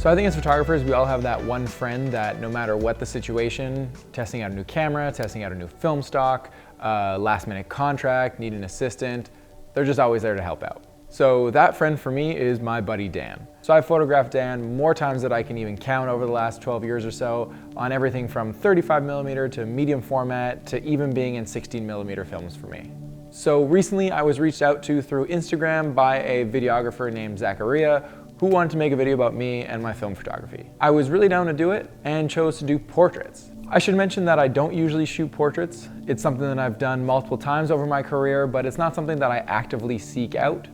So I think as photographers, we all have that one friend that no matter what the situation, testing out a new camera, testing out a new film stock, last minute contract, need an assistant, they're just always there to help out. So that friend for me is my buddy Dan. So I've photographed Dan more times than I can even count over the last 12 years or so on everything from 35mm to medium format to even being in 16mm films for me. So recently I was reached out to through Instagram by a videographer named Zachariah who wanted to make a video about me and my film photography. I was really down to do it and chose to do portraits. I should mention that I don't usually shoot portraits. It's something that I've done multiple times over my career, but it's not something that I actively seek out.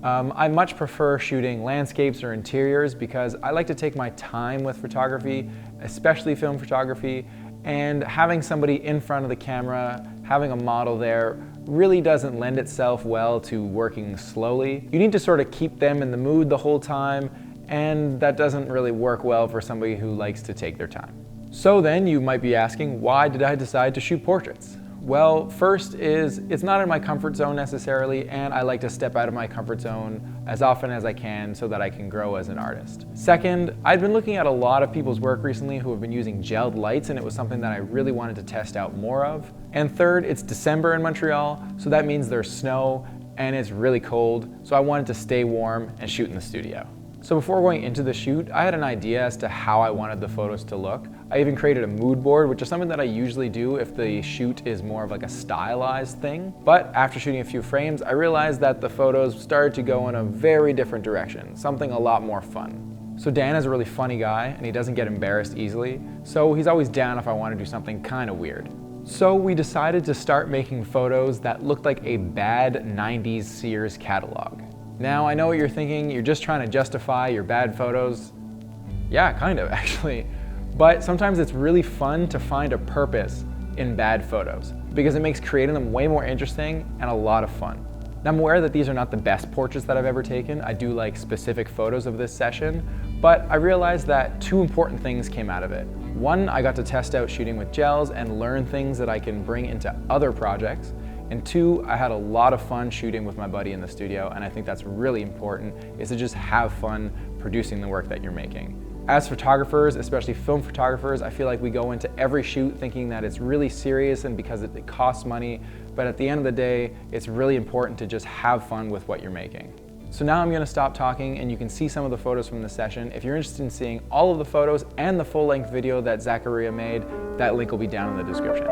I much prefer shooting landscapes or interiors because I like to take my time with photography, especially film photography, and having somebody in front of the camera, having a model there, really doesn't lend itself well to working slowly. You need to sort of keep them in the mood the whole time, and that doesn't really work well for somebody who likes to take their time. So then you might be asking, why did I decide to shoot portraits? Well, first is it's not in my comfort zone necessarily, and I like to step out of my comfort zone as often as I can so that I can grow as an artist. Second, I've been looking at a lot of people's work recently who have been using gelled lights, and it was something that I really wanted to test out more of. And third, it's December in Montreal, so that means there's snow and it's really cold, so I wanted to stay warm and shoot in the studio. So before going into the shoot, I had an idea as to how I wanted the photos to look. I even created a mood board, which is something that I usually do if the shoot is more of like a stylized thing. But after shooting a few frames, I realized that the photos started to go in a very different direction, something a lot more fun. So Dan is a really funny guy and he doesn't get embarrassed easily, so he's always down if I want to do something kind of weird. So we decided to start making photos that looked like a bad 90s Sears catalog. Now, I know what you're thinking, you're just trying to justify your bad photos. Yeah, kind of actually. But sometimes it's really fun to find a purpose in bad photos because it makes creating them way more interesting and a lot of fun. Now, I'm aware that these are not the best portraits that I've ever taken. I do like specific photos of this session, but I realized that two important things came out of it. One, I got to test out shooting with gels and learn things that I can bring into other projects. And two, I had a lot of fun shooting with my buddy in the studio, and I think that's really important, is to just have fun producing the work that you're making. As photographers, especially film photographers, I feel like we go into every shoot thinking that it's really serious and because it costs money, but at the end of the day, it's really important to just have fun with what you're making. So now I'm gonna stop talking and you can see some of the photos from the session. If you're interested in seeing all of the photos and the full-length video that Zachariah made, that link will be down in the description.